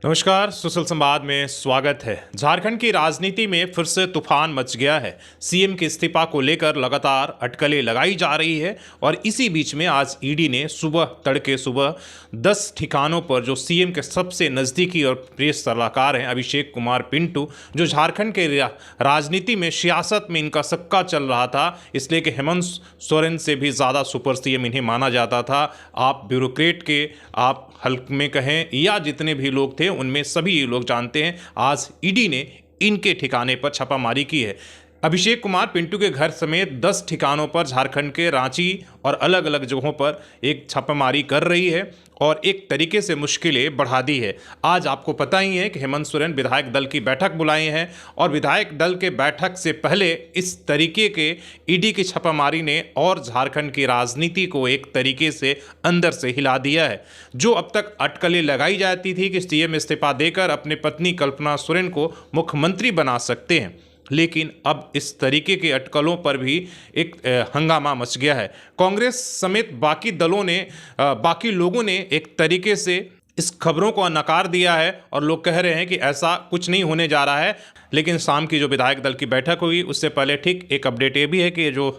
नमस्कार, सुशील संवाद में स्वागत है। झारखंड की राजनीति में फिर से तूफान मच गया है। सीएम के इस्तीफा को लेकर लगातार अटकलें लगाई जा रही है और इसी बीच में आज ईडी ने तड़के सुबह 10 ठिकानों पर जो सीएम के सबसे नज़दीकी और प्रिय सलाहकार हैं अभिषेक कुमार पिंटू, जो झारखंड के राजनीति में सियासत में इनका सक्का चल रहा था, इसलिए कि हेमंत सोरेन से भी ज़्यादा सुपर सीएम इन्हें माना जाता था। आप ब्यूरोक्रेट के आप हल्के में कहें या जितने भी लोग थे उनमें सभी लोग जानते हैं, आज ईडी ने इनके ठिकाने पर छापामारी की है। अभिषेक कुमार पिंटू के घर समेत 10 ठिकानों पर झारखंड के रांची और अलग अलग जगहों पर एक छापामारी कर रही है और एक तरीके से मुश्किलें बढ़ा दी है। आज आपको पता ही है कि हेमंत सोरेन विधायक दल की बैठक बुलाए हैं और विधायक दल के बैठक से पहले इस तरीके के ईडी की छापामारी ने और झारखंड की राजनीति को एक तरीके से अंदर से हिला दिया है। जो अब तक अटकलें लगाई जाती थी कि सीएम इस्तीफा देकर अपने पत्नी कल्पना सोरेन को मुख्यमंत्री बना सकते हैं, लेकिन अब इस तरीके के अटकलों पर भी एक हंगामा मच गया है। कांग्रेस समेत बाकी लोगों ने एक तरीके से इस खबरों को नकार दिया है और लोग कह रहे हैं कि ऐसा कुछ नहीं होने जा रहा है। लेकिन शाम की जो विधायक दल की बैठक हुई उससे पहले ठीक एक अपडेट ये भी है कि जो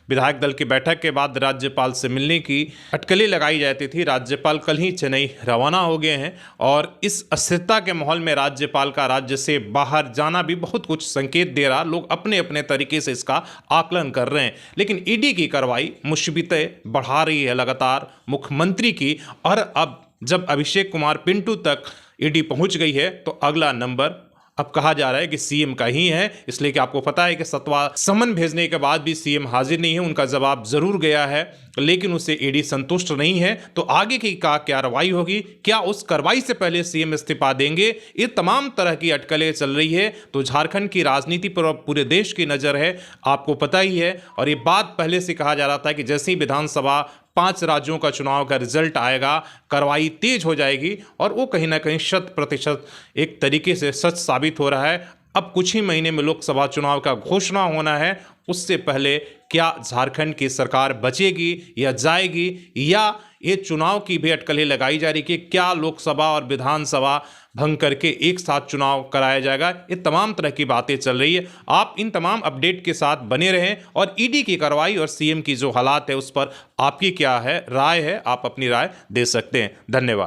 विधायक दल की बैठक के बाद राज्यपाल से मिलने की अटकलें लगाई जाती थी, राज्यपाल कल ही चेन्नई रवाना हो गए हैं और इस अस्थिरता के माहौल में राज्यपाल का राज्य से बाहर जाना भी बहुत कुछ संकेत दे रहा। लोग अपने अपने तरीके से इसका आकलन कर रहे हैं, लेकिन ईडी की कार्रवाई मुश्किलें बढ़ा रही है लगातार मुख्यमंत्री की। और अब जब अभिषेक कुमार पिंटू तक ईडी पहुंच गई है तो अगला नंबर अब कहा जा रहा है कि सीएम का ही है, इसलिए कि आपको पता है कि 7वां समन भेजने के बाद भी सीएम हाजिर नहीं है। उनका जवाब जरूर गया है लेकिन उससे ईडी संतुष्ट नहीं है। तो आगे की क्या कार्रवाई होगी, क्या उस कार्रवाई से पहले सीएम इस्तीफा देंगे, ये तमाम तरह की अटकलें चल रही है। तो झारखंड की राजनीति पर पूरे देश की नज़र है, आपको पता ही है। और ये बात पहले से कहा जा रहा था कि जैसे ही विधानसभा 5 राज्यों का चुनाव का रिजल्ट आएगा, कार्रवाई तेज हो जाएगी और वो कहीं ना कहीं 100% एक तरीके से सच साबित हो रहा है। अब कुछ ही महीने में लोकसभा चुनाव का घोषणा होना है, उससे पहले क्या झारखंड की सरकार बचेगी या जाएगी, या ये चुनाव की भी अटकलें लगाई जा रही कि क्या लोकसभा और विधानसभा भंग करके एक साथ चुनाव कराया जाएगा। ये तमाम तरह की बातें चल रही है। आप इन तमाम अपडेट के साथ बने रहें और ईडी की कार्रवाई और सीएम की जो हालात है उस पर आपकी क्या है राय है, आप अपनी राय दे सकते हैं। धन्यवाद।